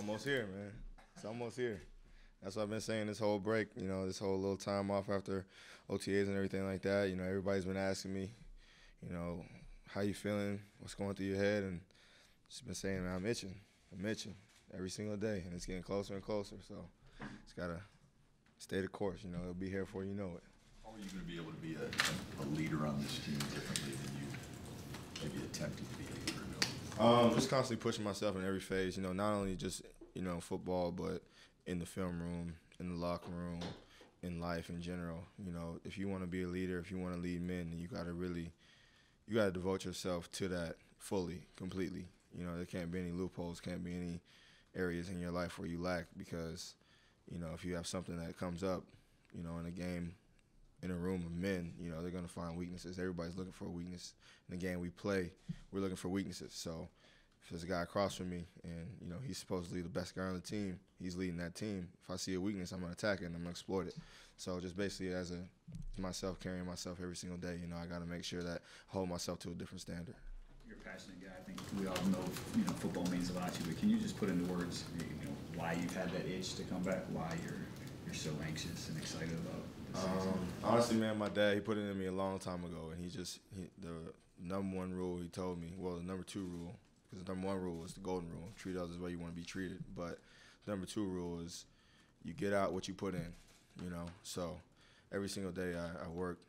almost here, man. It's almost here. That's what I've been saying this whole break, this whole little time off after OTAs and everything like that. Everybody's been asking me, you know, how you feeling, what's going through your head, and just been saying, man, I'm itching. I'm itching every single day, and it's getting closer and closer. So it's got to stay the course. It'll be here before you know it. How are you going to be able to be a leader on this team differently than you maybe attempted to be a year ago? Just constantly pushing myself in every phase, not only just, football, but in the film room, in the locker room, in life in general. If you want to be a leader, if you want to lead men, you got to devote yourself to that fully, completely. There can't be any loopholes, can't be any areas in your life where you lack because, if you have something that comes up, in a game, in a room of men, they're going to find weaknesses. Everybody's looking for a weakness. In the game we play, we're looking for weaknesses. So if there's a guy across from me and, he's supposedly the best guy on the team, he's leading that team. If I see a weakness, I'm going to attack it and I'm going to exploit it. So just basically as myself, carrying myself every single day, I got to make sure that I hold myself to a different standard. You're a passionate guy. I think we all know, football means a lot to you, but can you just put into words, why you've had that itch to come back, why you're so anxious and excited about this season? Honestly, man, my dad, he put it in me a long time ago, and the number one rule he told me, well, the number two rule, because the number one rule is the golden rule, treat others the way you want to be treated, but the number two rule is you get out what you put in, So every single day I work,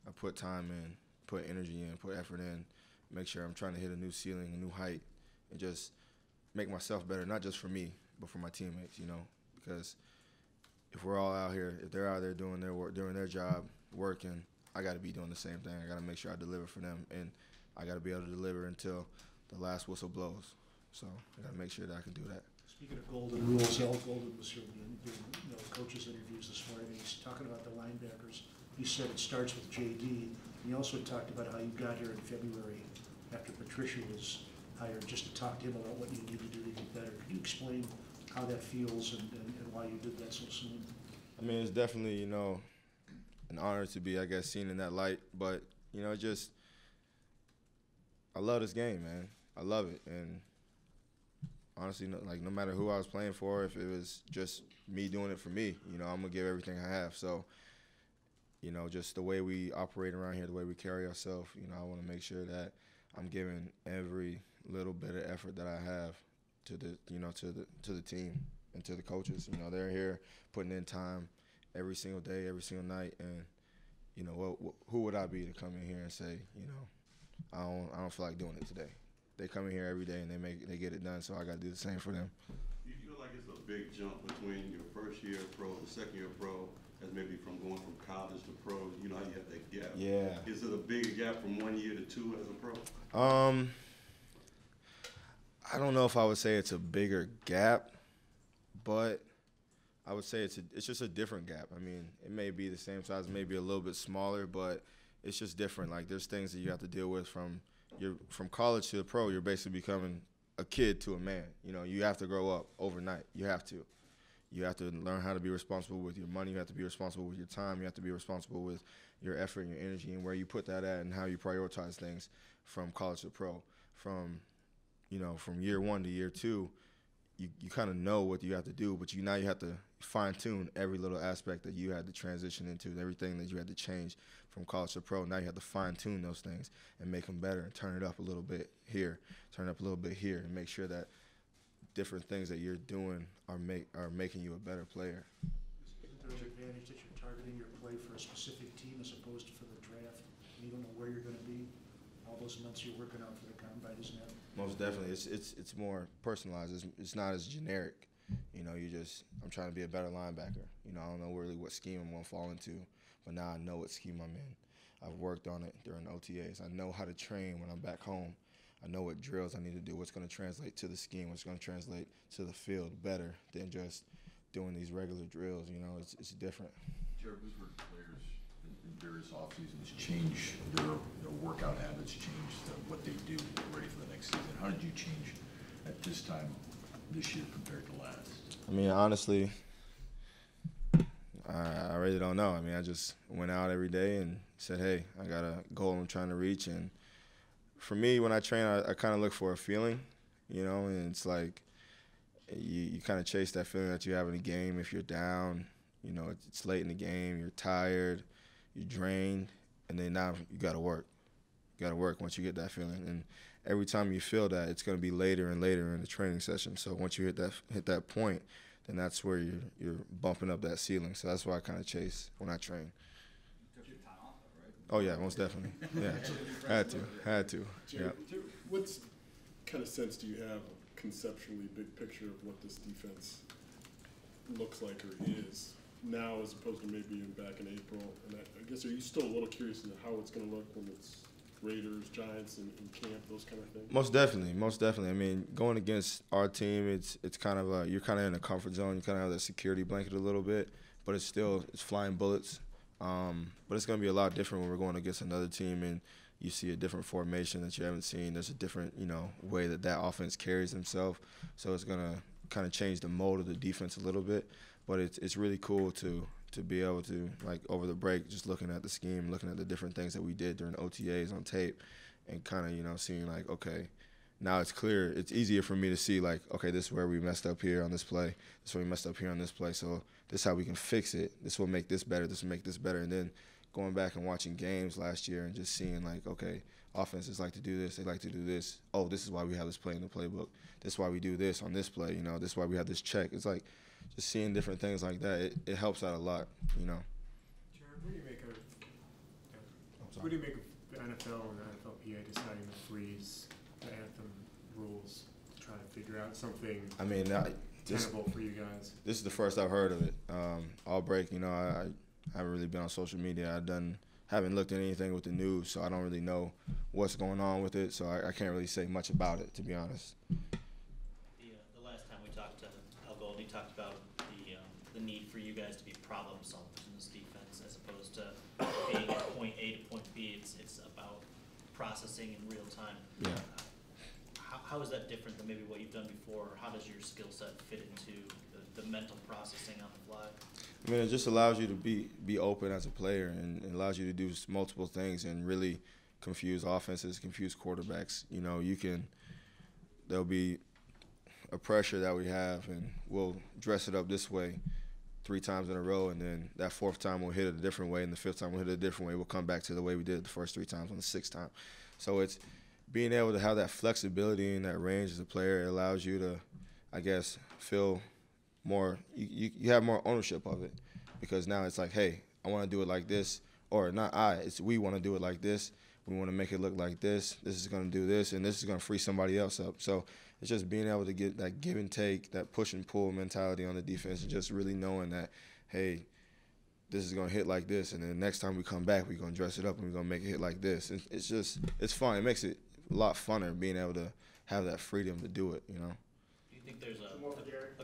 I put time in, put energy in, put effort in, make sure I'm trying to hit a new ceiling, a new height, and just make myself better, not just for me, but for my teammates, because if we're all out here, if they're out there doing their work, doing their job, working, I got to be doing the same thing. I got to make sure I deliver for them, and I got to be able to deliver until the last whistle blows. So I got to make sure that I can do that. Speaking of golden rules, Al Golden was here doing coaches interviews this morning, and he's talking about the linebackers. He said it starts with J.D. He also talked about how you got here in February after Patricia was hired, just to talk to him about what you need to do to get better. Could you explain how that feels and why you did that so soon? I mean, it's definitely, an honor to be, I guess, seen in that light. But, I love this game, man. I love it. And honestly, no matter who I was playing for, if it was just me doing it for me, I'm going to give everything I have. So, just the way we operate around here, the way we carry ourselves, I want to make sure that I'm giving every little bit of effort that I have to the team and to the coaches. They're here putting in time every single day, every single night, and who would I be to come in here and say, I don't feel like doing it today. They come in here every day and they get it done, so I got to do the same for them. Do you feel like it's a big jump between your first year pro, the second year pro, as maybe from going from college to pro? You know how you have that gap. Yeah. Is it a bigger gap from 1 year to two as a pro? I don't know if I would say it's a bigger gap, but I would say it's just a different gap. I mean, it may be the same size, maybe a little bit smaller, but it's just different. Like, there's things that you have to deal with from college to the pro. You're basically becoming a kid to a man. You have to grow up overnight. You have to. You have to learn how to be responsible with your money. You have to be responsible with your time. You have to be responsible with your effort and your energy and where you put that at and how you prioritize things from college to pro. From year one to year two, you kind of know what you have to do, but now you have to fine-tune every little aspect that you had to transition into, everything that you had to change from college to pro. Now you have to fine-tune those things and make them better and turn it up a little bit here, turn it up a little bit here, and make sure that different things that you're doing are making you a better player. Isn't there an advantage that you're targeting your play for a specific team as opposed to for the draft? You don't know where you're going to be all those months you're working out for the combine, isn't that? Most definitely. It's more personalized. It's not as generic. I'm trying to be a better linebacker. I don't know really what scheme I'm going to fall into, but now I know what scheme I'm in. I've worked on it during OTAs. I know how to train when I'm back home. I know what drills I need to do, what's going to translate to the scheme, what's going to translate to the field better than just doing these regular drills. It's different. Jarrad, we've heard players in various off seasons change their workout habits, change what they do to get ready for the next season. How did you change at this time this year compared to last? I mean, honestly, I really don't know. I mean, I just went out every day and said, hey, I got a goal I'm trying to reach. And for me, when I train, I kind of look for a feeling, and it's like you kind of chase that feeling that you have in a game. If you're down, you know, it's late in the game, you're tired, you're drained, and then now you got to work. You got to work once you get that feeling. And every time you feel that, it's going to be later and later in the training session. So once you hit that point, then that's where you're bumping up that ceiling. So that's why I kind of chase when I train. You took your time off, though, right? Oh, yeah, most definitely. Yeah, had to. Yeah. What kind of sense do you have, conceptually, big picture of what this defense looks like or is now as opposed to maybe back in April? And I guess, are you still a little curious as to how it's going to look when it's Raiders, Giants, and camp, those kind of things? Most definitely. I mean, going against our team, it's kind of you're kind of in a comfort zone. You kind of have that security blanket a little bit, but it's flying bullets. But it's going to be a lot different when we're going against another team and you see a different formation that you haven't seen. There's a different, way that offense carries himself. So it's going to kind of change the mode of the defense a little bit. But it's really cool to be able to, like, over the break, just looking at the scheme, looking at the different things that we did during OTAs on tape and kind of, seeing, like, okay, now it's clear. It's easier for me to see, like, okay, this is where we messed up here on this play. This is where we messed up here on this play. So this is how we can fix it. This will make this better. This will make this better. And then going back and watching games last year and just seeing, like, okay, offenses like to do this. They like to do this. Oh, this is why we have this play in the playbook. This is why we do this on this play. This is why we have this check. It's like just seeing different things like that. It helps out a lot, Jarrad, what do you make of the NFL and the NFLPA deciding to freeze the anthem rules to try to figure out something tenable for you guys? This is the first I've heard of it. All break, I haven't really been on social media. Haven't looked at anything with the news, so I don't really know what's going on with it. So I can't really say much about it, to be honest. The last time we talked to Al Gold, he talked about the need for you guys to be problem solvers in this defense, as opposed to being at point A to point B. It's about processing in real time. Yeah. How is that different than maybe what you've done before? Or how does your skill set fit into the mental processing on the fly? I mean, it just allows you to be open as a player and it allows you to do multiple things and really confuse offenses, confuse quarterbacks. There'll be a pressure that we have and we'll dress it up this way 3 times in a row, and then that 4th time we'll hit it a different way, and the 5th time we'll hit it a different way. We'll come back to the way we did it the first 3 times on the 6th time. So it's being able to have that flexibility and that range as a player. It allows you to, I guess, feel more, you have more ownership of it, because now it's like, hey, I want to do it like this, or not it's we want to do it like this. We want to make it look like this. This is going to do this, and this is going to free somebody else up. So it's just being able to get that give and take, that push and pull mentality on the defense, and just really knowing that, hey, this is going to hit like this, and then the next time we come back, we're going to dress it up and we're going to make it hit like this. It's fun. It makes it a lot funner being able to have that freedom to do it, Do you think there's a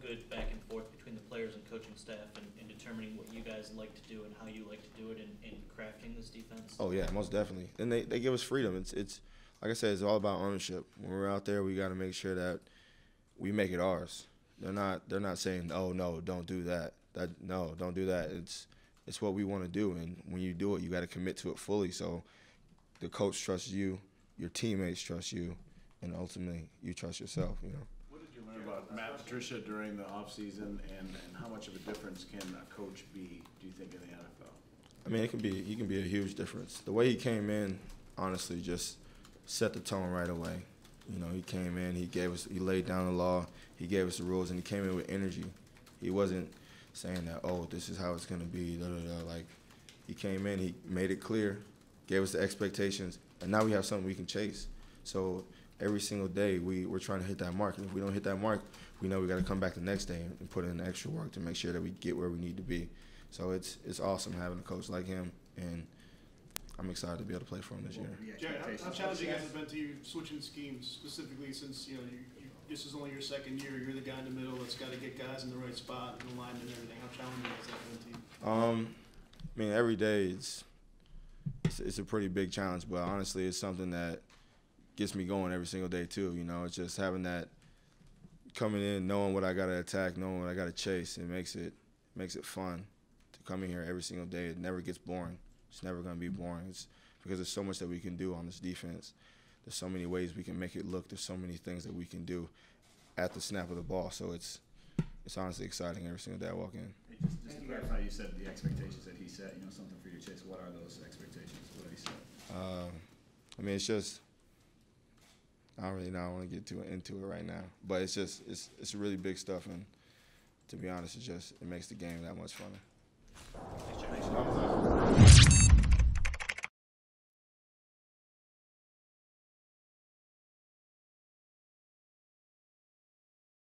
good back and forth between the players and coaching staff in determining what you guys like to do and how you like to do it in crafting this defense? Oh, yeah, most definitely. And they give us freedom. It's like I said, it's all about ownership. When we're out there, we got to make sure that we make it ours. They're not saying, oh, no, don't do that. No, don't do that. It's what we want to do, and when you do it, you got to commit to it fully. So the coach trusts you, your teammates trust you, and ultimately you trust yourself, What did you learn about Matt Patricia during the offseason, and how much of a difference can a coach be, do you think, in the NFL? I mean, he can be a huge difference. The way he came in, honestly, just set the tone right away. He came in, he laid down the law, he gave us the rules, and he came in with energy. He wasn't saying that, oh, this is how it's going to be, Like, he came in, he made it clear, gave us the expectations, and now we have something we can chase. So every single day we're trying to hit that mark, and if we don't hit that mark, we know we got to come back the next day and put in the extra work to make sure that we get where we need to be. So it's awesome having a coach like him, and I'm excited to be able to play for him this year. Jarrad, how challenging has it been to you switching schemes, specifically since this is only your 2nd year? You're the guy in the middle that's got to get guys in the right spot and alignment and everything. How challenging has that been to you? I mean, every day it's a pretty big challenge, but honestly, it's something that gets me going every single day too. It's just having that coming in, knowing what I got to attack, knowing what I got to chase. It makes it fun to come in here every single day. It never gets boring. It's never going to be boring. It's because there's so much that we can do on this defense. There's so many ways we can make it look. There's so many things that we can do. at the snap of the ball. So it's honestly exciting every single day I walk in. Hey, just to clarify, you said the expectations that he set, something for you to chase. What are those expectations? What did he set? I mean, it's just I don't really know. I want to get into it right now, but it's just it's really big stuff, and to be honest, it makes the game that much funner. Thanks, Jarrad.